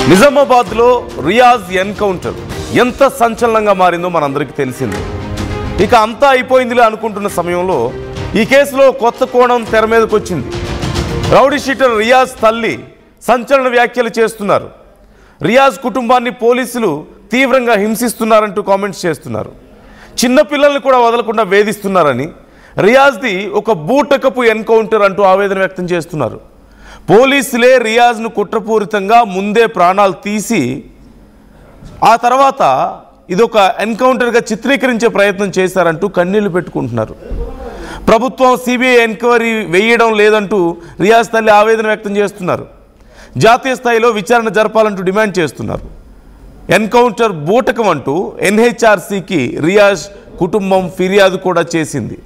నిజామాబాద్లో రియాజ్ ఎన్కౌంటర్ ఎంత సంచలనంగా మారిందో మనందరికీ తెలిసింది. ఇక అంతా అయిపోయిందిలే అనుకుంటున్న సమయంలో ఈ కేసులో కొత్త కోణం తెర మీదకి వచ్చింది. రౌడీ షీటర్ రియాజ్ తల్లి సంచలన వ్యాఖ్యలు చేస్తున్నారు. రియాజ్ కుటుంబాన్ని పోలీసులు తీవ్రంగా హింసిస్తున్నారంటూ కామెంట్స్ చేస్తున్నారు. చిన్నపిల్లల్ని కూడా వదలకుండా వేధిస్తున్నారని, రియాజ్ది ఒక బూటకపు ఎన్కౌంటర్ అంటూ ఆవేదన వ్యక్తం చేస్తున్నారు. పోలీసులే రియాజ్ను కుట్రపూరితంగా ముందే ప్రాణాలు తీసి ఆ తర్వాత ఇదొక ఎన్కౌంటర్గా చిత్రీకరించే ప్రయత్నం చేశారంటూ కన్నీళ్లు పెట్టుకుంటున్నారు. ప్రభుత్వం సిబిఐ ఎంక్వైరీ వేయడం లేదంటూ రియాజ్ తల్లి ఆవేదన వ్యక్తం చేస్తున్నారు. జాతీయ స్థాయిలో విచారణ జరపాలంటూ డిమాండ్ చేస్తున్నారు. ఎన్కౌంటర్ బూటకం అంటూ ఎన్హెచ్ఆర్సీకి రియాజ్ కుటుంబం ఫిర్యాదు కూడా చేసింది.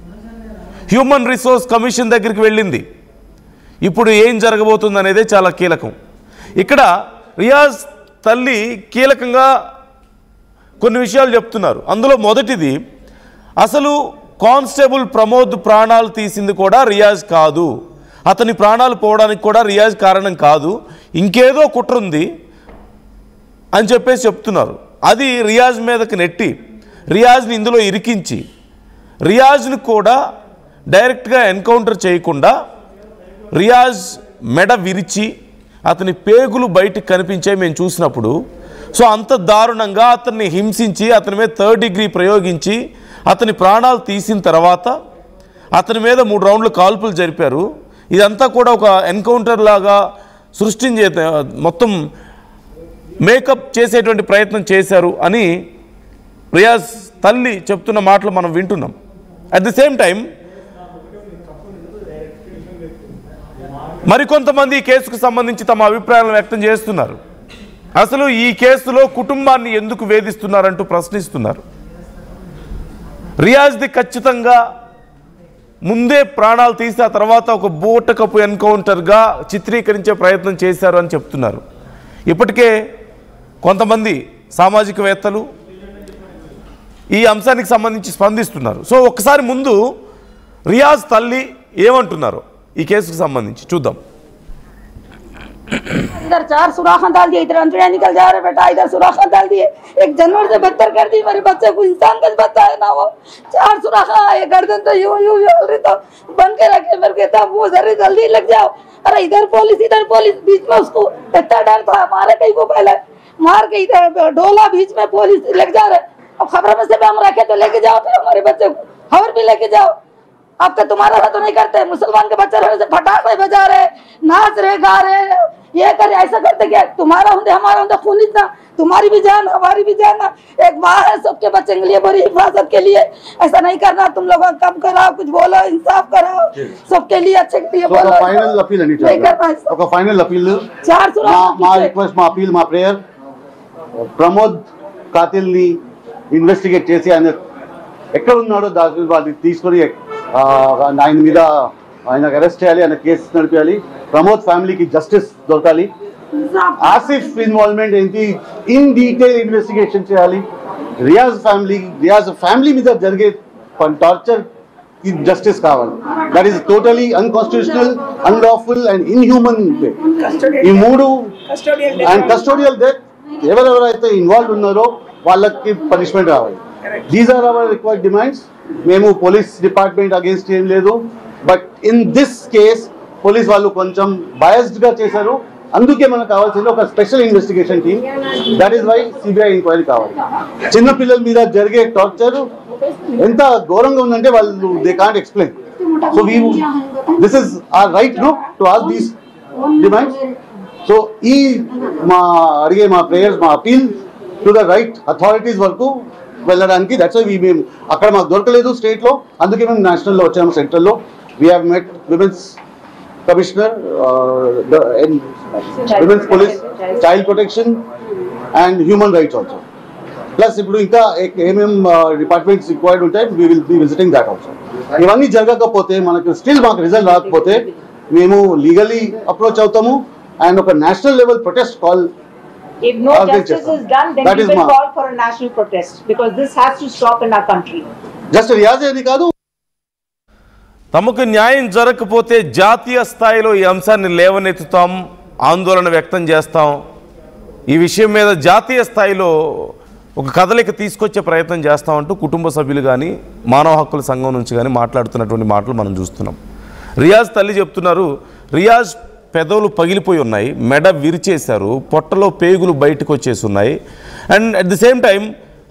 హ్యూమన్ రిసోర్స్ కమిషన్ దగ్గరికి వెళ్ళింది. ఇప్పుడు ఏం జరగబోతుంది అనేదే చాలా కీలకం. ఇక్కడ రియాజ్ తల్లి కీలకంగా కొన్ని విషయాలు చెప్తున్నారు. అందులో మొదటిది, అసలు కానిస్టేబుల్ ప్రమోద్ ప్రాణాలు తీసింది కూడా రియాజ్ కాదు, అతని ప్రాణాలు పోవడానికి కూడా రియాజ్ కారణం కాదు, ఇంకేదో కుట్ర ఉంది అని చెప్పేసి చెప్తున్నారు. అది రియాజ్ మీదకి నెట్టి రియాజ్ని ఇందులో ఇరికించి రియాజ్ని కూడా డైరెక్ట్గా ఎన్కౌంటర్ చేయకుండా రియాజ్ మెడ విరిచి అతని పేగులు బయటికి కనిపించాయి మేము చూసినప్పుడు. సో అంత దారుణంగా అతన్ని హింసించి అతని మీద 3rd డిగ్రీ ప్రయోగించి అతని ప్రాణాలు తీసిన తర్వాత అతని మీద 3 రౌండ్లు కాల్పులు జరిపారు. ఇదంతా కూడా ఒక ఎన్కౌంటర్ లాగా సృష్టించే మొత్తం మేకప్ చేసేటువంటి ప్రయత్నం చేశారు అని రియాజ్ తల్లి చెప్తున్న మాటలు మనం వింటున్నాం. అట్ ది సేమ్ టైం మరికొంతమంది ఈ కేసుకు సంబంధించి తమ అభిప్రాయాలను వ్యక్తం చేస్తున్నారు. అసలు ఈ కేసులో కుటుంబాన్ని ఎందుకు వేధిస్తున్నారంటూ ప్రశ్నిస్తున్నారు. రియాజ్ది ఖచ్చితంగా ముందే ప్రాణాలు తీసి ఆ తర్వాత ఒక బూటకపు ఎన్కౌంటర్గా చిత్రీకరించే ప్రయత్నం చేశారు అని చెప్తున్నారు. ఇప్పటికే కొంతమంది సామాజికవేత్తలు ఈ అంశానికి సంబంధించి స్పందిస్తున్నారు. సో ఒక్కసారి ముందు రియాజ్ తల్లి ఏమంటున్నారు ఈ కేసుకు సంబంధించి చూద్దాం. इधर 4 सुराखा डाल दिए, इधर अंतड़ियां निकल जा रहे बेटा, इधर सुराखा डाल दिए, एक जानवर से बदतर कर दी मेरे बच्चे को, इंसान का बच्चा है ना वो, 4 सुराखा ये गर्दन तो यूं ऑलरेडी तो बन के रखे मेरे के तब वो जल्दी लग जाओ। अरे इधर पुलिस बीच में उसको इतना डर था, मारे कहीं को पहले मार के इधर डोला बीच में पुलिस लग जा रहे। अब खबर में से हम रखे तो लेके जाओ फिर हमारे बच्चे को, खबर भी लेके जाओ। आपका तुम्हारा तो नहीं करते, मुसलमान के बच्चे रहने से फटाखे बजा रहे, नाच रहे, गा रहे, ये करे ऐसा करते क्या? तुम्हारा होंगे हमारा होंगे खून इतना, तुम्हारी भी जान हमारी भी जान। एक माँ है, सबके बच्चे के लिए बड़ी हिफाजत के लिए ऐसा नहीं करना। तुम लोग कम कराओ, कुछ बोलो, इंसाफ कराओ, सबके लिए अच्छे के लिए बोलो। फाइनल अपील ఒక ఫైనల్ అపీల్ మా రిక్వెస్ట్, మా అపీల్, మా ప్రేయర్, ప్రమోద్ కాతిల్ని ఇన్వెస్టిగేట్ చేసి ఆయన ఎక్కడ ఉన్నాడో దాని వాళ్ళని తీసుకొని ఆయన మీద ఆయనకు అరెస్ట్ చేయాలి, ఆయన కేసు నడిపేయాలి. ప్రమోద్ ఫ్యామిలీకి జస్టిస్ దొరకాలి. ఆసిఫ్ ఇన్వాల్వ్మెంట్ ఏంటి ఇన్ డీటెయిల్ ఇన్వెస్టిగేషన్ చేయాలి. రియాజ్ ఫ్యామిలీ మీద జరిగే టార్చర్ కి జస్టిస్ కావాలి. That is totally unconstitutional, unlawful and inhuman. ఈ 3 అండ్ కస్టోడియల్ డెత్ ఎవరెవరైతే ఇన్వాల్వ్ ఉన్నారో వాళ్ళకి పనిష్మెంట్ రావాలి. These are our required demands. మేము పోలీస్ డిపార్ట్మెంట్ అగేన్స్ట్ ఏం లేదు, but in this case police వాళ్ళు కొంచెం బయాస్డ్ గా చేశారు. అందుకే మనకు కావాల్సింది ఒక special investigation team. That is why CBI enquiry కావాలి. చిన్నపిల్లల మీద జరిగే టార్చర్ ఎంత ఘోరంగా ఉందంటే వాళ్ళు they can't explain. So this is our right no to ask these demands. So ఈ అడిగే మా ప్రేయర్స్, మా appeal to the right authorities వరకు వెళ్ళడానికి. దట్స్ వై మేము అక్కడ మాకు దొరకలేదు స్టేట్లో, అందుకే మేము నేషనల్లో వచ్చాము. సెంట్రల్లో we have met women's commissioner, women's police, child protection and human rights also. Plus ఇప్పుడు ఇంకా ఏమేం డిపార్ట్మెంట్స్ రిక్వైర్డ్ ఉంటాయి, we will be visiting that also. ఇవన్నీ జరగకపోతే మాకు రిజల్ట్ రాకపోతే మేము లీగలీ అప్రోచ్ అవుతాము అండ్ ఒక national level protest call. If no justice is done, then we will call for a national protest because this has to stop in our country. Just Riyaz ani kaadu. తమకు న్యాయం జరగకపోతే జాతీయ స్థాయిలో ఈ అంశాన్ని లేవనెత్తుతాం, ఆందోళన వ్యక్తం చేస్తాం ఈ విషయం మీద జాతీయ స్థాయిలో ఒక కదలిక తీసుకొచ్చే ప్రయత్నం చేస్తామంటూ కుటుంబ సభ్యులు కానీ మానవ హక్కుల సంఘం నుంచి కానీ మాట్లాడుతున్నటువంటి మాటలు మనం చూస్తున్నాం. రియాజ్ తల్లి చెప్తున్నారు, రియాజ్ పెదవులు పగిలిపోయి ఉన్నాయి, మెడ విరిచేశారు, పొట్టలో పేగులు బయటకు వచ్చేసి ఉన్నాయి. And at the same time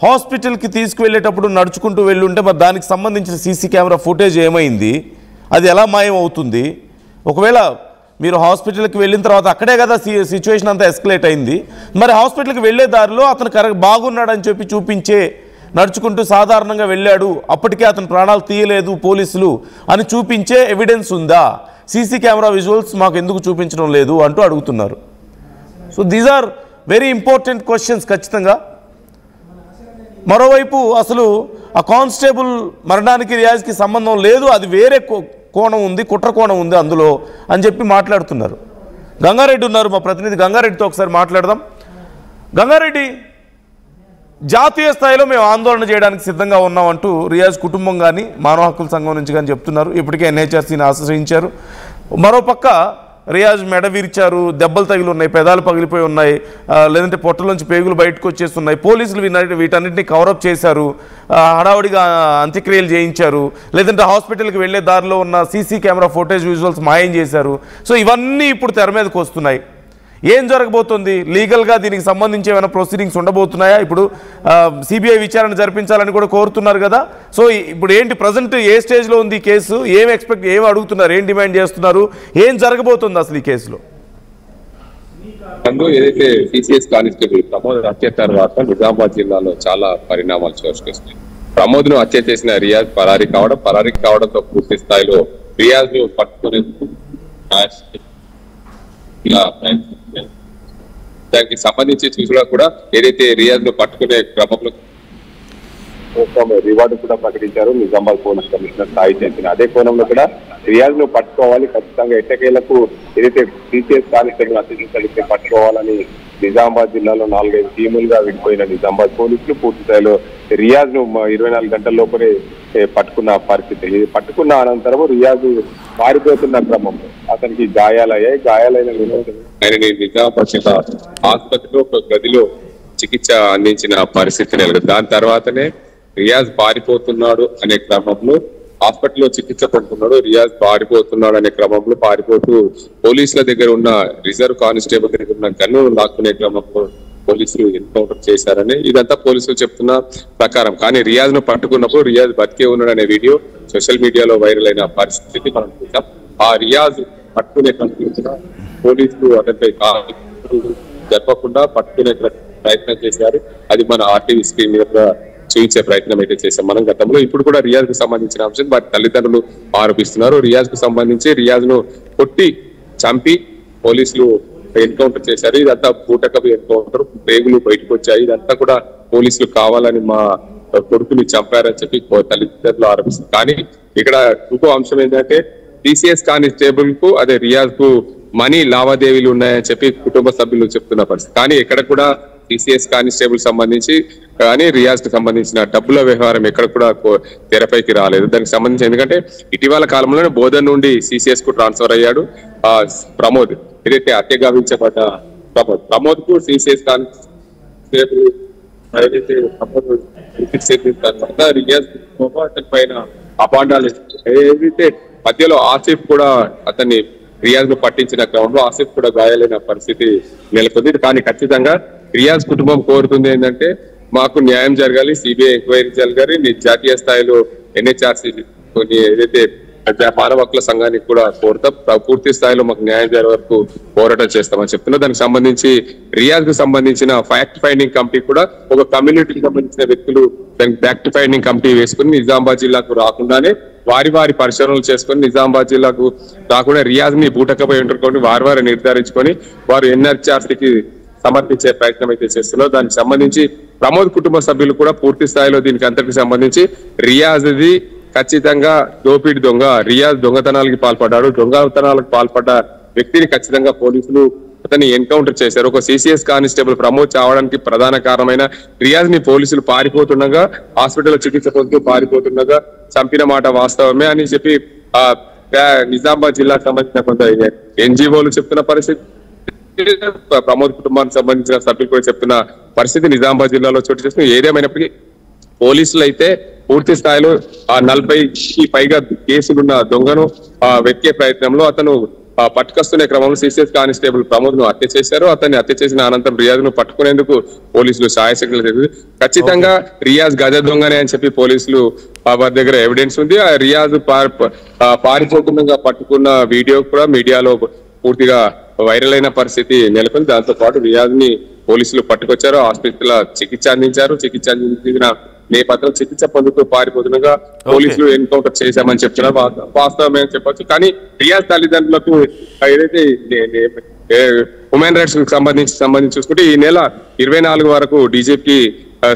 హాస్పిటల్కి తీసుకువెళ్ళేటప్పుడు నడుచుకుంటూ వెళ్ళి ఉంటే మరి దానికి సంబంధించిన సీసీ కెమెరా ఫుటేజ్ ఏమైంది, అది ఎలా మాయం అవుతుంది? ఒకవేళ మీరు హాస్పిటల్కి వెళ్ళిన తర్వాత అక్కడే కదా సిచ్యువేషన్ అంతా ఎస్కలేట్ అయింది, మరి హాస్పిటల్కి వెళ్ళే దారిలో అతను బాగున్నాడని చెప్పి చూపించే నడుచుకుంటూ సాధారణంగా వెళ్ళాడు, అప్పటికే అతను ప్రాణాలు తీయలేదు పోలీసులు అని చూపించే ఎవిడెన్స్ ఉందా? సీసీ కెమెరా విజువల్స్ మాకు ఎందుకు చూపించడం లేదు అంటూ అడుగుతున్నారు. So these are very important questions ఖచ్చితంగా. మరోవైపు అసలు ఆ కానిస్టేబుల్ మరణానికి రియాజ్కి సంబంధం లేదు, అది వేరే కోణం ఉంది, కుట్ర కోణం ఉంది అందులో అని చెప్పి మాట్లాడుతున్నారు. గంగారెడ్డి ఉన్నారు, మా ప్రతినిధి గంగారెడ్డితో ఒకసారి మాట్లాడదాం. గంగారెడ్డి, జాతీయ స్థాయిలో మేము ఆందోళన చేయడానికి సిద్ధంగా ఉన్నామంటూ రియాజ్ కుటుంబం కానీ మానవ హక్కుల సంఘం నుంచి కానీ చెప్తున్నారు. ఇప్పటికే ఎన్హెచ్ఆర్సీని ఆశ్రయించారు. మరోపక్క రియాజ్ మెడ విరిచారు, దెబ్బలు తగిలి ఉన్నాయి, పెదాలు పగిలిపోయి ఉన్నాయి, లేదంటే పొట్టలోంచి పేగులు బయటకు వచ్చేస్తున్నాయి. పోలీసులు వీటన్నిటిని కవరప్ చేశారు, హడావుడిగా అంత్యక్రియలు చేయించారు, లేదంటే హాస్పిటల్కి వెళ్ళే దారిలో ఉన్న సీసీ కెమెరా ఫుటేజ్ విజువల్స్ మాయం చేశారు. సో ఇవన్నీ ఇప్పుడు తెర మీదకి వస్తున్నాయి. ఏం జరగబోతుంది? లీగల్గా దీనికి సంబంధించి ఏమైనా ప్రొసీడింగ్స్ ఉండబోతున్నాయా? ఇప్పుడు సిబిఐ విచారణ జరిపించాలని కూడా కోరుతున్నారు కదా. సో ఇప్పుడు ఏంటి ప్రజెంట్ ఏ స్టేజ్లో ఉంది ఈ కేసు? ఏం అడుగుతున్నారు, ఏం డిమాండ్ చేస్తున్నారు, ఏం జరగబోతుంది అసలు ఈ కేసులో? ఏదైతే సిసిఎస్ కానిస్టేబుల్ ప్రమోద్ హత్య తర్వాత నిజామాబాద్ జిల్లాలో చాలా పరిణామాలు చోటుకొస్తున్నాయి. ప్రమోద్ ను హత్య చేసిన రియాజ్ పరారీ కావడంతో పూర్తి స్థాయిలో రియాజ్ ను పట్టుకునేందుకు దానికి సంబంధించి చూసినా కూడా ఏదైతే రియాజ్ ను పట్టుకునే క్రమంలో రివార్డు కూడా ప్రకటించారు నిజామాబాద్ పోలీస్ కమిషనర్ సాయి చంద్ర. అదే కోణంలో కూడా రియాజ్ ను పట్టుకోవాలి, ఖచ్చితంగా ఎట్టకేలకు ఏదైతే సిసిఎస్ కానిస్టేబుల్ అత్యధిక పట్టుకోవాలని నిజామాబాద్ జిల్లాలో 4-5 టీములుగా విడిపోయిన నిజామాబాద్ పోలీసులు పూర్తి స్థాయిలో రియాజ్ ను 24 గంటల లోపలే పట్టుకున్న పరిస్థితి. ఇది పట్టుకున్న అనంతరం రియాజ్ పారిపోతున్న క్రమంలో అతనికి గాయాలైన ఆయనని నిజామాబాద్ ఆసుపత్రిలో ఒక గదిలో చికిత్స అందించిన పరిస్థితి నెలకొంది. దాని తర్వాతనే రియాజ్ పారిపోతున్నాడు అనే క్రమంలో హాస్పిటల్లో చికిత్స పొందుతున్నాడు. రియాజ్ పారిపోతున్నాడు అనే క్రమంలో పారిపోతూ పోలీసుల దగ్గర ఉన్న రిజర్వ్ కానిస్టేబుల్ దగ్గర ఉన్న గన్ను లాక్కునే క్రమంలో పోలీసులు ఎన్కౌంటర్ చేశారని ఇదంతా పోలీసులు చెప్తున్న ప్రకారం. కానీ రియాజ్ ను పట్టుకున్నప్పుడు రియాజ్ బతికే ఉన్నాడు అనే వీడియో సోషల్ మీడియాలో వైరల్ అయిన పరిస్థితి మనం చూసాం. ఆ రియాజ్ పట్టుకునే క్రమంలో పోలీసులు అతనిపై జరపకుండా పట్టుకునే ప్రయత్నం చేశారు. అది మన ఆర్టీవీ స్క్రీన్ మీద చూపించే ప్రయత్నం అయితే చేశాం మనం గతంలో. ఇప్పుడు కూడా రియాజ్ కు సంబంధించిన అంశం వారి తల్లిదండ్రులు ఆరోపిస్తున్నారు. రియాజ్ కు సంబంధించి రియాజ్ ను కొట్టి చంపి పోలీసులు ఎన్కౌంటర్ చేశారు. ఇదంతా పూటకపు ఎన్కౌంటర్, పేగులు బయటకు వచ్చాయి. ఇదంతా కూడా పోలీసులు కావాలని మా కొడుకుని చంపారని చెప్పి తల్లిదండ్రులు ఆరోపిస్తారు. కానీ ఇక్కడ ఇంకో అంశం ఏంటంటే సిసిఎస్ కానిస్టేబుల్ కు అదే రియాజ్ కు మనీ లావాదేవీలు ఉన్నాయని చెప్పి కుటుంబ సభ్యులు చెప్తున్న పరిస్థితి. కానీ ఎక్కడ కూడా సిసిఎస్ కానిస్టేబుల్ సంబంధించి కానీ రియాజ్ కు సంబంధించిన డబ్బుల వ్యవహారం ఎక్కడ కూడా తెరపైకి రాలేదు. దానికి సంబంధించి ఎందుకంటే ఇటీవల కాలంలోనే బోధన్ నుండి సిసిఎస్ కు ట్రాన్స్ఫర్ అయ్యాడు ప్రమోద్. ఏదైతే హత్య గావించబడ్డ ప్రమోద్ కు సిసిఎస్ కానిస్టేబుల్ రియాజ్ పైన అపాండాలు ఏదైతే మధ్యలో ఆసిఫ్ కూడా అతన్ని రియాజ్ ను పట్టించిన క్రమంలో ఆసిఫ్ కూడా గాయాలైన పరిస్థితి నెలకొంది. కానీ ఖచ్చితంగా రియాజ్ కుటుంబం కోరుతుంది ఏంటంటే మాకు న్యాయం జరగాలి, సిబిఐ ఎంక్వైరీ జరగాలి, జాతీయ స్థాయిలో ఎన్హెచ్ఆర్సీ కొన్ని ఏదైతే మానవ హక్కుల సంఘానికి కూడా కోరుతాం, పూర్తి స్థాయిలో మాకు న్యాయం జరిగే వరకు పోరాటం చేస్తామని చెప్తున్నా. దానికి సంబంధించి రియాజ్ కు సంబంధించిన ఫ్యాక్ట్ ఫైండింగ్ కమిటీ కూడా ఒక కమ్యూనిటీకి సంబంధించిన వ్యక్తులు దానికి ఫ్యాక్ట్ ఫైండింగ్ కమిటీ వేసుకుని నిజామాబాద్ జిల్లాకు రాకుండానే వారి పరిశీలనలు చేసుకుని నిజామాబాద్ జిల్లాకు రాకుండా రియాజ్ ని బూటకపై ఉంటుకొని వారి నిర్ధారించుకొని వారు ఎన్హెచ్ఆర్సీకి సమర్పించే ప్రయత్నం అయితే చేస్తున్నారు. దానికి సంబంధించి ప్రమోద్ కుటుంబ సభ్యులు కూడా పూర్తి స్థాయిలో దీనికి అంతటికి సంబంధించి రియాజ్ది ఖచ్చితంగా దోపిడి దొంగ, రియాజ్ దొంగతనాలకు పాల్పడ్డాడు, దొంగతనాలకు పాల్పడ్డ వ్యక్తిని ఖచ్చితంగా పోలీసులు అతన్ని ఎన్కౌంటర్ చేశారు. ఒక సిసిఎస్ కానిస్టేబుల్ ప్రమోద్ చావడానికి ప్రధాన కారణమైన రియాజ్ ని పోలీసులు పారిపోతుండగా హాస్పిటల్లో చికిత్స పొందుతూ పారిపోతుండగా చంపిన మాట వాస్తవమే అని చెప్పి నిజామాబాద్ జిల్లాకు సంబంధించిన కొంత ఎన్జిఓలు చెప్తున్న పరిస్థితి. ప్రమోద్ కుటుంబానికి సంబంధించిన సభ్యులు కూడా చెప్తున్న పరిస్థితి నిజామాబాద్ జిల్లాలో చోటు చేసుకుని ఏదేమైనప్పటికీ పోలీసులు అయితే పూర్తి స్థాయిలో 40కి పైగా కేసులున్న దొంగను వెతికే ప్రయత్నంలో అతను పట్టుకొస్తున్న క్రమంలో సిసిఎస్ కానిస్టేబుల్ ప్రమోద్ ను హత్య చేశారు. అతన్ని హత్య చేసిన అనంతరం రియాజ్ ను పట్టుకునేందుకు పోలీసులు సాయశక్తులు చేశారు. ఖచ్చితంగా రియాజ్ గజ దొంగనే అని చెప్పి పోలీసులు వారి దగ్గర ఎవిడెన్స్ ఉంది. ఆ రియాజ్ పారిపోకుండా పట్టుకున్న వీడియో కూడా మీడియాలో పూర్తిగా వైరల్ అయిన పరిస్థితి నెలకొంది. దాంతో పాటు రియాజ్ ని పోలీసులు పట్టుకొచ్చారు. హాస్పిటల్ చికిత్స అందించారు. చికిత్స అందించిన నేపథ్యంలో చికిత్స పొందుతూ పారిపోతుండగా పోలీసులు ఎన్కౌంటర్ చేశామని చెప్తున్నారు. వాస్తవమే అని చెప్పొచ్చు. కానీ రియాజ్ తల్లిదండ్రులకు ఏదైతే హ్యూమన్ రైట్స్ కు సంబంధించి చూసుకుంటే ఈ నెల 24 వరకు డీజీపీ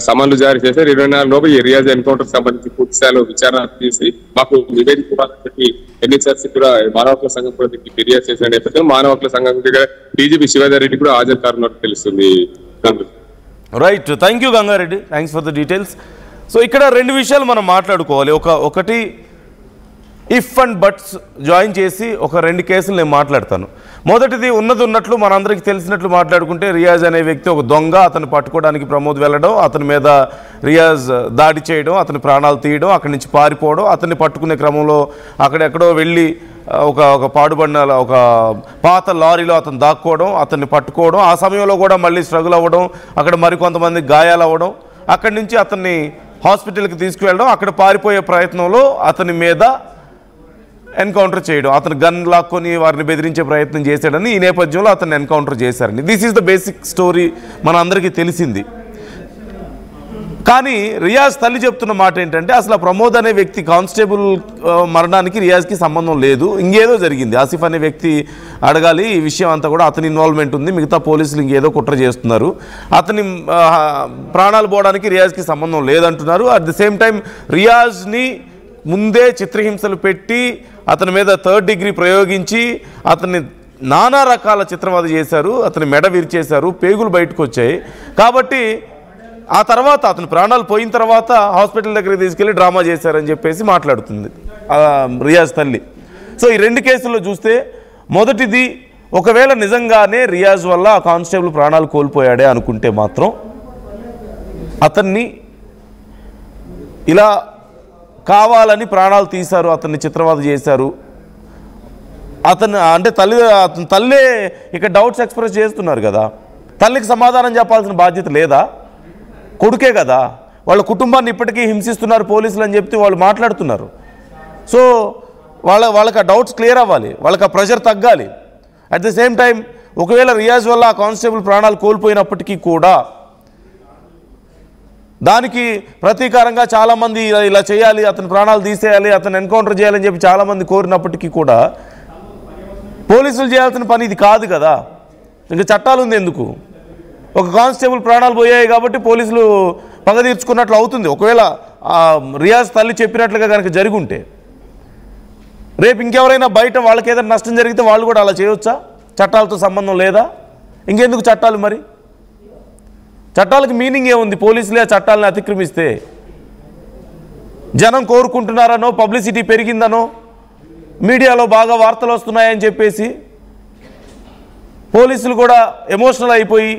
సమన్లు జారీ చేశారు. 24 లోపు ఈ రియాజ్ ఎన్కౌంటర్ సంబంధించి పూర్తి స్థాయిలో విచారణ తీసి మాకు నివేదిక ఇవ్వాలని చెప్పి ఎన్హెచ్ఆర్సీ కూడా మానవ హక్కుల సంఘం కూడా ఫిర్యాదు చేసిన నేపథ్యంలో మానవ హక్కుల సంఘం దగ్గర డీజీపీ శివధర్ రెడ్డి కూడా హాజరు కానున్నట్టు తెలుస్తుంది. Right, thank you Gangareddy, thanks for the details. So ఇక్కడ 2 విషయాలు మనం మాట్లాడుకోవాలి. ఒకటి ఇఫ్ అండ్ బట్స్ జాయిన్ చేసి ఒక 2 కేసులు నేను మాట్లాడతాను. మొదటిది ఉన్నట్లు మనందరికీ తెలిసినట్లు మాట్లాడుకుంటే రియాజ్ అనే వ్యక్తి ఒక దొంగ. అతను పట్టుకోవడానికి ప్రమోద్ వెళ్ళడం, అతని మీద రియాజ్ దాడి చేయడం, అతని ప్రాణాలు తీయడం, అక్కడి నుంచి పారిపోవడం, అతన్ని పట్టుకునే క్రమంలో అక్కడెక్కడో వెళ్ళి ఒక పాడుబడిన ఒక పాత లారీలో అతను దాక్కోవడం, అతన్ని పట్టుకోవడం, ఆ సమయంలో కూడా మళ్ళీ స్ట్రగుల్ అవ్వడం, అక్కడ మరికొంతమంది గాయాలు అవ్వడం, అక్కడి నుంచి అతన్ని హాస్పిటల్కి తీసుకువెళ్ళడం, అక్కడ పారిపోయే ప్రయత్నంలో అతని మీద ఎన్కౌంటర్ చేయడం, అతను గన్ లాక్కొని వారిని బెదిరించే ప్రయత్నం చేశాడని ఈ నేపథ్యంలో అతన్ని ఎన్కౌంటర్ చేశారని. This is the basic story, మన అందరికీ తెలిసింది. కానీ రియాజ్ తల్లి చెప్తున్న మాట ఏంటంటే అసలు ప్రమోద్ అనే వ్యక్తి కానిస్టేబుల్ మరణానికి రియాజ్కి సంబంధం లేదు, ఇంకేదో జరిగింది. ఆసిఫ్ అనే వ్యక్తి అడగాలి, ఈ విషయం అంతా కూడా అతని ఇన్వాల్వ్మెంట్ ఉంది, మిగతా పోలీసులు ఇంకేదో కుట్ర చేస్తున్నారు, అతని ప్రాణాలు పోవడానికి రియాజ్కి సంబంధం లేదంటున్నారు. అట్ ది సేమ్ టైం రియాజ్ని ముందే చిత్రహింసలు పెట్టి అతని మీద 3rd డిగ్రీ ప్రయోగించి అతన్ని నానా రకాల చిత్రవద చేశారు, అతని మెడ విరిచేశారు, పేగులు బయటకు వచ్చాయి. కాబట్టి ఆ తర్వాత అతని ప్రాణాలు పోయిన తర్వాత హాస్పిటల్ దగ్గరికి తీసుకెళ్ళి డ్రామా చేశారని చెప్పేసి మాట్లాడుతుంది రియాజ్ తల్లి. సో ఈ 2 కేసుల్లో చూస్తే మొదటిది ఒకవేళ నిజంగానే రియాజ్ వల్ల ఆ కానిస్టేబుల్ ప్రాణాలు కోల్పోయాడే అనుకుంటే మాత్రం అతన్ని ఇలా కావాలని ప్రాణాలు తీశారు, అతన్ని చిత్రవద చేశారు, అతను అంటే అతని తల్లే ఇక డౌట్స్ ఎక్స్ప్రెస్ చేస్తున్నారు కదా. తల్లికి సమాధానం చెప్పాల్సిన బాధ్యత లేదా? కొడుకే కదా, వాళ్ళ కుటుంబాన్ని ఇప్పటికీ హింసిస్తున్నారు పోలీసులు అని చెప్తే వాళ్ళు మాట్లాడుతున్నారు. సో వాళ్ళకి ఆ డౌట్స్ క్లియర్ అవ్వాలి, వాళ్ళకి ఆ ప్రెషర్ తగ్గాలి. అట్ ది సేమ్ టైం ఒకవేళ రియాజ్ వల్ల ఆ కానిస్టేబుల్ ప్రాణాలు కోల్పోయినప్పటికీ కూడా దానికి ప్రతీకారంగా చాలామంది ఇలా చేయాలి, అతని ప్రాణాలు తీసేయాలి, అతను ఎన్కౌంటర్ చేయాలని చెప్పి చాలామంది కోరినప్పటికీ కూడా పోలీసులు చేయాల్సిన పని ఇది కాదు కదా. ఇంకా చట్టాలు ఉంది ఎందుకు? ఒక కానిస్టేబుల్ ప్రాణాలు పోయాయి కాబట్టి పోలీసులు పగ తీర్చుకున్నట్లు అవుతుంది. ఒకవేళ రియాజ్ తల్లి చెప్పినట్లుగా కనుక జరుగుంటే రేపు ఇంకెవరైనా బయట వాళ్ళకి ఏదైనా నష్టం జరిగితే వాళ్ళు కూడా అలా చేయవచ్చా? చట్టాలతో సంబంధం లేదా? ఇంకెందుకు చట్టాలు? మరి చట్టాలకు మీనింగ్ ఏముంది? పోలీసులే ఆ చట్టాలను అతిక్రమిస్తే జనం కోరుకుంటున్నారనో, పబ్లిసిటీ పెరిగిందనో, మీడియాలో బాగా వార్తలు వస్తున్నాయని చెప్పేసి పోలీసులు కూడా ఎమోషనల్ అయిపోయి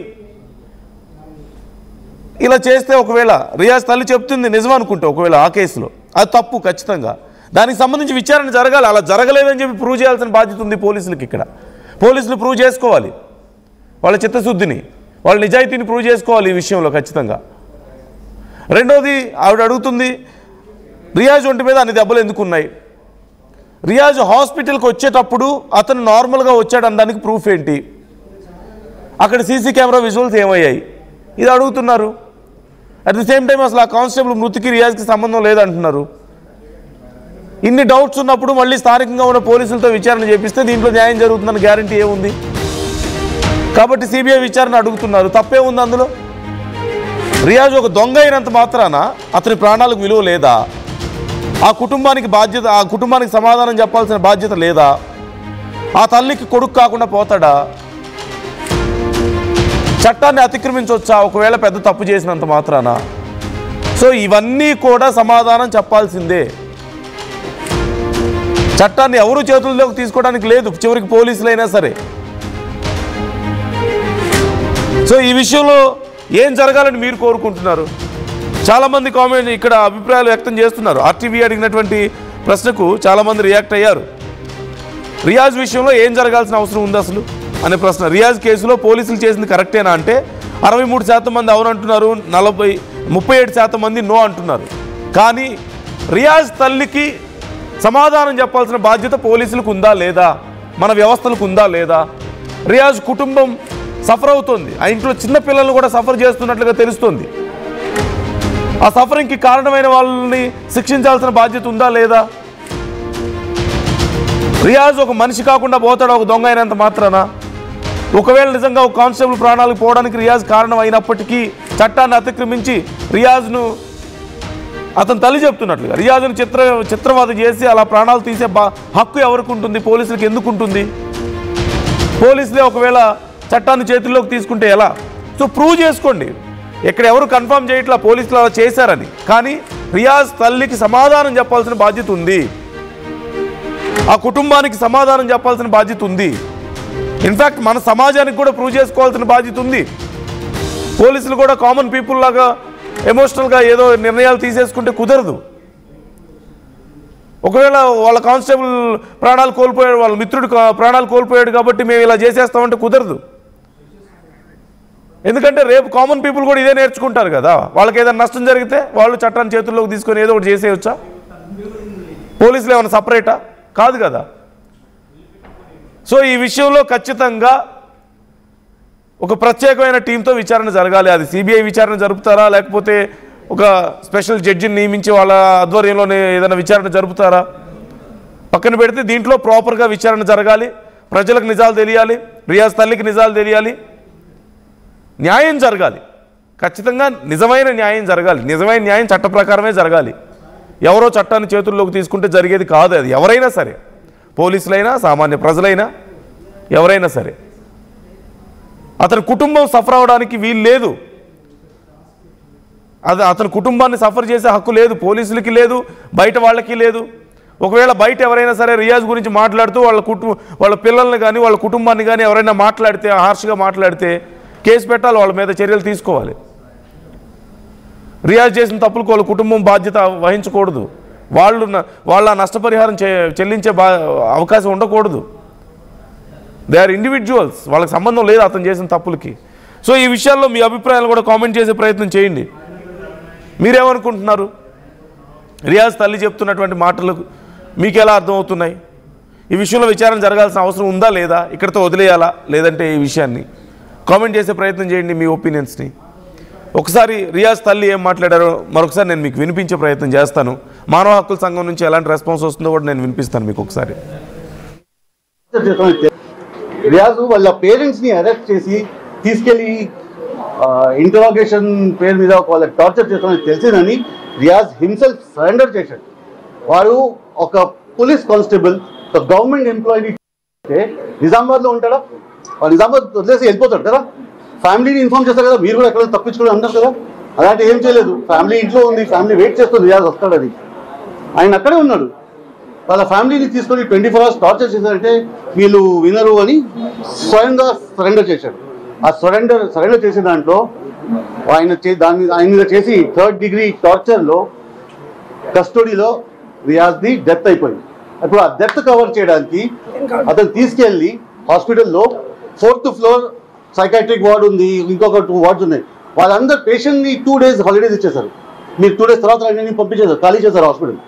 ఇలా చేస్తే ఒకవేళ రియాజ్ తల్లి చెప్తుంది నిజం అనుకుంటే ఒకవేళ ఆ కేసులో అది తప్పు ఖచ్చితంగా. దానికి సంబంధించి విచారణ జరగాలి. అలా జరగలేదని చెప్పి ప్రూవ్ చేయాల్సిన బాధ్యత ఉంది పోలీసులకి. ఇక్కడ పోలీసులు ప్రూవ్ చేసుకోవాలి వాళ్ళ చిత్తశుద్ధిని, వాళ్ళ నిజాయితీని ప్రూవ్ చేసుకోవాలి ఈ విషయంలో ఖచ్చితంగా. రెండోది ఆవిడ అడుగుతుంది రియాజ్ ఒంటి మీద అన్ని దెబ్బలు ఎందుకు ఉన్నాయి? రియాజ్ హాస్పిటల్కి వచ్చేటప్పుడు అతను నార్మల్గా వచ్చాడు అనడానికి ప్రూఫ్ ఏంటి? అక్కడ సీసీ కెమెరా విజువల్స్ ఏమయ్యాయి? ఇది అడుగుతున్నారు. అట్ ది సేమ్ టైం అసలు ఆ కానిస్టేబుల్ మృతికి రియాజ్కి సంబంధం లేదంటున్నారు. ఇన్ని డౌట్స్ ఉన్నప్పుడు మళ్ళీ స్థానికంగా ఉన్న పోలీసులతో విచారణ చేపిస్తే దీంట్లో న్యాయం జరుగుతుందని గ్యారంటీ ఏముంది? కాబట్టి సిబిఐ విచారణ అడుగుతున్నారు. తప్పే ఉంది అందులో? రియాజ్ ఒక దొంగ అయినంత మాత్రాన అతని ప్రాణాలకు విలువ లేదా? ఆ కుటుంబానికి సమాధానం చెప్పాల్సిన బాధ్యత లేదా? ఆ తల్లికి కొడుకు కాకుండా పోతాడా? చట్టాన్ని అతిక్రమించవచ్చా ఒకవేళ పెద్ద తప్పు చేసినంత మాత్రాన? సో ఇవన్నీ కూడా సమాధానం చెప్పాల్సిందే. చట్టాన్ని ఎవరు చేతుల్లోకి తీసుకోవడానికి లేదు, చివరికి పోలీసులైనా సరే. సో ఈ విషయంలో ఏం జరగాలని మీరు కోరుకుంటున్నారు? చాలామంది కామెంట్ ఇక్కడ అభిప్రాయాలు వ్యక్తం చేస్తున్నారు. ఆర్టీవీ అడిగినటువంటి ప్రశ్నకు చాలామంది రియాక్ట్ అయ్యారు. రియాజ్ విషయంలో ఏం జరగాల్సిన అవసరం ఉంది అసలు అనే ప్రశ్న. రియాజ్ కేసులో పోలీసులు చేసింది కరెక్టేనా అంటే 63% మంది అవునంటున్నారు, 37% మంది నో అంటున్నారు. కానీ రియాజ్ తల్లికి సమాధానం చెప్పాల్సిన బాధ్యత పోలీసులకు ఉందా లేదా, మన వ్యవస్థలకు ఉందా లేదా? రియాజ్ కుటుంబం సఫర్ అవుతుంది, ఆ ఇంట్లో చిన్న పిల్లలను కూడా సఫర్ చేస్తున్నట్లుగా తెలుస్తుంది. ఆ సఫరింగ్కి కారణమైన వాళ్ళని శిక్షించాల్సిన బాధ్యత ఉందా లేదా? రియాజ్ ఒక మనిషి కాకుండా పోతాడు ఒక దొంగ అయినంత మాత్రాన. ఒకవేళ నిజంగా ఒక కానిస్టేబుల్ ప్రాణాలకు పోవడానికి రియాజ్ కారణం అయినప్పటికీ చట్టాన్ని అతిక్రమించి రియాజ్ను అతని తల్లి చెప్తున్నట్లుగా రియాజ్ను చిత్రవద చేసి అలా ప్రాణాలు తీసే హక్కు ఎవరికి ఉంటుంది? పోలీసులకు ఎందుకు ఉంటుంది? పోలీసులే ఒకవేళ చట్టాన్ని చేతుల్లోకి తీసుకుంటే ఎలా? సో ప్రూవ్ చేసుకోండి. ఇక్కడ ఎవరు కన్ఫర్మ్ చేయట్లా పోలీసులు అలా చేశారని. కానీ రియాజ్ తల్లికి సమాధానం చెప్పాల్సిన బాధ్యత ఉంది, ఆ కుటుంబానికి సమాధానం చెప్పాల్సిన బాధ్యత ఉంది. ఇన్ఫ్యాక్ట్ మన సమాజానికి కూడా ప్రూవ్ చేసుకోవాల్సిన బాధ్యత ఉంది. పోలీసులు కూడా కామన్ పీపుల్ లాగా ఎమోషనల్గా ఏదో నిర్ణయాలు తీసేసుకుంటే కుదరదు. ఒకవేళ వాళ్ళ కానిస్టేబుల్ ప్రాణాలు కోల్పోయాడు, వాళ్ళ మిత్రుడు ప్రాణాలు కోల్పోయాడు కాబట్టి మేము ఇలా చేసేస్తామంటే కుదరదు. ఎందుకంటే రేపు కామన్ పీపుల్ కూడా ఇదే నేర్చుకుంటారు కదా. వాళ్ళకి ఏదైనా నష్టం జరిగితే వాళ్ళు చట్టాన్ని చేతుల్లోకి తీసుకొని ఏదో ఒకటి చేసేయచ్చా? పోలీసులు ఏమైనా సపరేటా? కాదు కదా. సో ఈ విషయంలో ఖచ్చితంగా ఒక ప్రత్యేకమైన టీంతో విచారణ జరగాలి. అది సిబిఐ విచారణ జరుపుతారా, లేకపోతే ఒక స్పెషల్ జడ్జిని నియమించి వాళ్ళ ఆధ్వర్యంలోనే ఏదైనా విచారణ జరుపుతారా పక్కన పెడితే దీంట్లో ప్రాపర్గా విచారణ జరగాలి. ప్రజలకు నిజాలు తెలియాలి, రియాజ్ తల్లికి నిజాలు తెలియాలి, న్యాయం జరగాలి. ఖచ్చితంగా నిజమైన న్యాయం జరగాలి. నిజమైన న్యాయం చట్ట ప్రకారమే జరగాలి. ఎవరో చట్టాన్ని చేతుల్లోకి తీసుకుంటే జరిగేది కాదు. అది ఎవరైనా సరే, పోలీసులైనా సామాన్య ప్రజలైనా ఎవరైనా సరే. అతని కుటుంబం సఫర్ అవడానికి వీలు లేదు. అతని కుటుంబాన్ని సఫర్ చేసే హక్కు లేదు, పోలీసులకి లేదు, బయట వాళ్ళకి లేదు. ఒకవేళ బయట ఎవరైనా సరే రియాజ్ గురించి మాట్లాడుతూ వాళ్ళ పిల్లల్ని కానీ వాళ్ళ కుటుంబాన్ని కానీ ఎవరైనా మాట్లాడితే, హార్ష్గా మాట్లాడితే కేసు పెట్టాలి, వాళ్ళ మీద చర్యలు తీసుకోవాలి. రియాజ్ చేసిన తప్పులకు వాళ్ళ కుటుంబం బాధ్యత వహించకూడదు. వాళ్ళ నష్టపరిహారం చెల్లించే అవకాశం ఉండకూడదు. దే ఆర్ ఇండివిజువల్స్, వాళ్ళకి సంబంధం లేదు అతను చేసిన తప్పులకి. సో ఈ విషయాల్లో మీ అభిప్రాయాలు కూడా కామెంట్ చేసే ప్రయత్నం చేయండి. మీరేమనుకుంటున్నారు? రియాజ్ తల్లి చెప్తున్నటువంటి మాటలకు మీకు ఎలా అర్థమవుతున్నాయి? ఈ విషయంలో విచారణ జరగాల్సిన అవసరం ఉందా లేదా, ఇక్కడితో వదిలేయాలా లేదంటే ఈ విషయాన్ని కామెంట్ చేసే ప్రయత్నం చేయండి మీ ఒపీనియన్స్ని. ఒకసారి రియాజ్ తల్లి ఏం మాట్లాడారో మరొకసారి నేను మీకు వినిపించే ప్రయత్నం చేస్తాను. మానవ హక్కుల సంఘం నుంచి ఎలాంటి రెస్పాన్స్ వస్తుందో కూడా నేను వినిపిస్తాను మీకు ఒకసారి. రియాజ్ వాళ్ళ పేరెంట్స్ని అరెస్ట్ చేసి తీసుకెళ్ళి ఇంటరాగేషన్ పేరు మీద వాళ్ళకి టార్చర్ చేస్తామని తెలిసిందని రియాజ్ హిమ్సెల్ఫ్ సరెండర్ చేశాడు. వాడు ఒక పోలీస్ కానిస్టేబుల్, ఒక గవర్నమెంట్ ఎంప్లాయీని నిజామాబాద్లో ఉంటాడా? వాడు నిజామాబాద్ వదిలేసి వెళ్ళిపోతాడు కదా. ఫ్యామిలీని ఇన్ఫార్మ్ చేస్తారు కదా, మీరు కూడా ఎక్కడ తప్పించుకుని అంటారు కదా. అలాంటి ఏం చేయలేదు. ఫ్యామిలీ ఇంట్లో ఉంది, ఫ్యామిలీ వెయిట్ చేస్తుంది రియాజ్ వస్తాడని. ఆయన అక్కడే ఉన్నాడు. వాళ్ళ ఫ్యామిలీని తీసుకొని 24 hours టార్చర్ చేశారంటే వీళ్ళు వినరు అని స్వయంగా సరెండర్ చేశాడు. ఆ సరెండర్ చేసిన దాంట్లో ఆయన మీద చేసి 3rd degree టార్చర్లో కస్టడీలో రియాజ్ది డెత్ అయిపోయింది. ఇప్పుడు ఆ డెత్ కవర్ చేయడానికి అతను తీసుకెళ్ళి హాస్పిటల్లో 4th floor సైకాట్రిక్ వార్డ్ ఉంది, ఇంకొక 2 wards ఉన్నాయి. వాళ్ళందరూ పేషెంట్ని 2 days హాలిడేస్ ఇచ్చేశారు. మీరు 2 days తర్వాత అన్ని పంపించేశారు, ఖాళీ చేశారు హాస్పిటల్.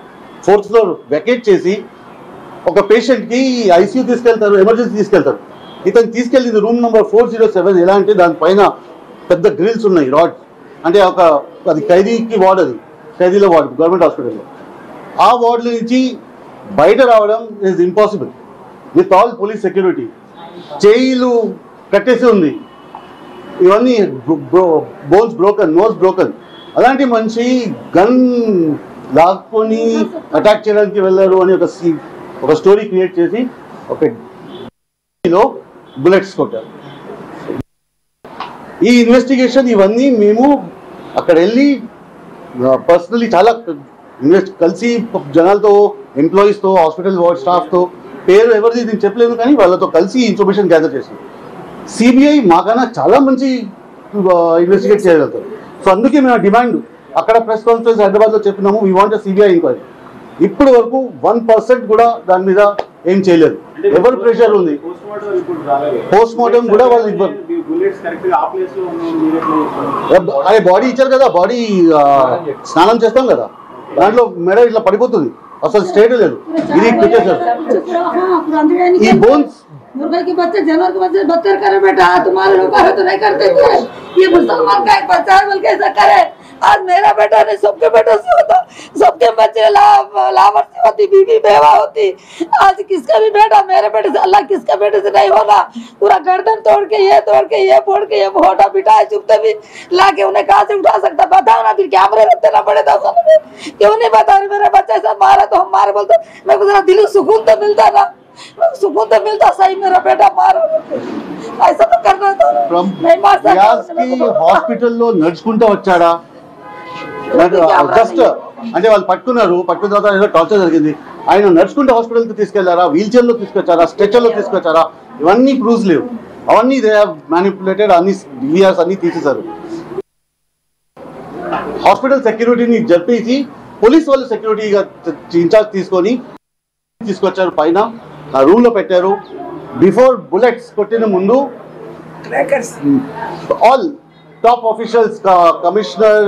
4th floor వెకేట్ చేసి ఒక పేషెంట్కి ఐసీయూ తీసుకెళ్తారు, ఎమర్జెన్సీ తీసుకెళ్తారు. ఇతను తీసుకెళ్ళింది రూమ్ నెంబర్ 407. ఎలా అంటే దానిపైన పెద్ద గ్రిల్స్ ఉన్నాయి, రాడ్స్. అంటే అది ఖైదీకి వార్డ్, అది ఖైదీల వార్డ్ గవర్నమెంట్ హాస్పిటల్లో. ఆ వార్డుల నుంచి బయట రావడం is impossible with all police security. చేయిలు కట్టేసి ఉంది, ఇవన్నీ బోన్స్ బ్రోకన్, నోస్ బ్రోకన్. అలాంటి మనిషి గన్ లాక్కొని అటాక్ చేయడానికి వెళ్ళారు అని ఒక స్టోరీ క్రియేట్ చేసి ఒక బుల్లెట్స్ కొట్టారు. ఈ ఇన్వెస్టిగేషన్ ఇవన్నీ మేము అక్కడ వెళ్ళి పర్సనలీ చాలా కలిసి జనాలతో, ఎంప్లాయీస్తో, హాస్పిటల్ స్టాఫ్తో, పేరు ఎవరిది నేను చెప్పలేదు కానీ వాళ్ళతో కలిసి ఇన్ఫర్మేషన్ గ్యాదర్ చేసాం. సిబిఐ మాకన్నా చాలా మంచి ఇన్వెస్టిగేట్ చేయగలుగుతారు. సో అందుకే మేము డిమాండ్ అక్కడ ప్రెస్ కాన్ఫరెన్స్ హైదరాబాద్లో చెప్పినాము, వీ వాంట్ సిబిఐ ఎంక్వైరీ. ఇప్పటి వరకు 1% కూడా దాని మీద ఏం చేయలేదు. ఎవరు ప్రెషర్ ఉంది, పోస్ట్ మార్టం కూడా వాళ్ళు ఇవ్వరు. అదే బాడీ ఇచ్చారు కదా, బాడీ స్నానం చేస్తాం కదా, దాంట్లో మెడ ఇట్లా పడిపోతుంది, అసలు స్టేట్ లేదు. ఇది పెట్టేశారు. ఈ బోన్స్ मुर्गा के बच्चे जानवर के बच्चे बदतर करे बेटा, तुम्हारे लोग तो नहीं करते थे, ये मुसलमान का एक बच्चा है बोल के ऐसा करे। आज मेरा बेटा नहीं, सबके बेटों से होता, सबके बच्चे लावर्सी होती, बीवी बेवा होती। आज किसका भी बेटा मेरे बेटे से, अल्लाह किसका बेटे से नहीं होना। पूरा गर्दन तोड़ के ये फोड़ के ये फोटा बिठाए चुपते भी लाके उन्हें कहाँ से उठा सकता, बताओ ना। फिर कैमरे रख देना पड़े था, क्यों नहीं बता रहे मेरा बच्चा ऐसा मारा तो हम मारे बोलते, मेरे को जरा दिल सुकून तो मिलता ना, सुकून तो मिलता, सही मेरा बेटा मारा, ऐसा तो करना था नहीं मार सकता। హాస్పిటల్లో నడుచుకుంటూ వచ్చాడా, జస్ట్ అంటే వాళ్ళు పట్టుకున్న తర్వాత ఏదో టార్చర్ జరిగింది, ఆయన నడుచుకుంటూ హాస్పిటల్కి తీసుకెళ్లారా, వీల్ చైర్లో తీసుకొచ్చారా, స్ట్రెచర్లో తీసుకొచ్చారా, ఇవన్నీ ప్రూవ్స్ లేవు. అవన్నీ దే హావ్ మ్యానిపులేటెడ్, అన్ని డివిఆర్స్ అన్ని తీసేశారు. హాస్పిటల్ సెక్యూరిటీని జరిపేసి పోలీస్ వాళ్ళు సెక్యూరిటీగా ఇన్ఛార్జ్ తీసుకొచ్చారు, పైన ఆ రూమ్ లో పెట్టారు. బిఫోర్ బుల్లెట్స్ కొట్టిన ముందు all top officials, commissioner,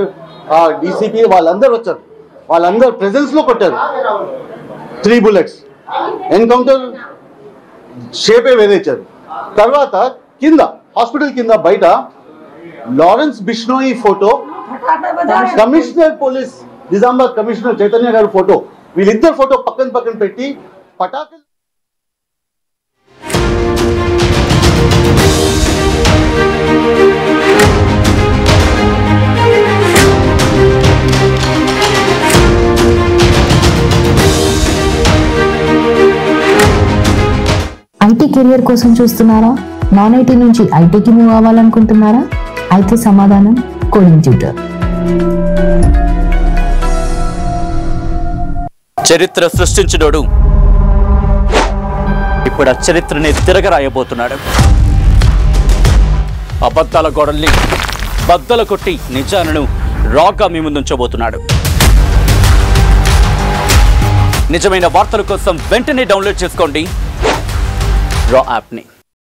DCP వాళ్ళందరూ వచ్చారు, వాళ్ళందరూ ప్రెజెన్స్ లో కొట్టారు 3 bullets. ఎన్కౌంటర్ షేపే వేరేచ్చారు. తర్వాత కింద హాస్పిటల్ కింద బయట Lawrence Bishnoi photo, commissioner police Nizamabad commissioner Chaitanya గారి ఫోటో, వీళ్ళిద్దరు ఫోటో పక్కన పెట్టి పటాకులు ఐటీ కెరియర్ కోసం చూస్తున్నారా? నాన్ ఐటీ నుంచి ఐటీకి మూవ్ అవ్వాలనుకుంటున్నారా? అయితే సమాధానం కోడింగ్ ట్యూటర్. చరిత్ర సృష్టించినోడు ఇప్పుడు ఆ చరిత్రని తిరగరాయబోతున్నాడు. అబద్ధాల గోడల్ని బద్దలు కొట్టి నిజాలను రాగా మీ ముందుంచబోతున్నాడు. నిజమైన వార్తల కోసం వెంటనే డౌన్లోడ్ చేసుకోండి రా యాప్ని.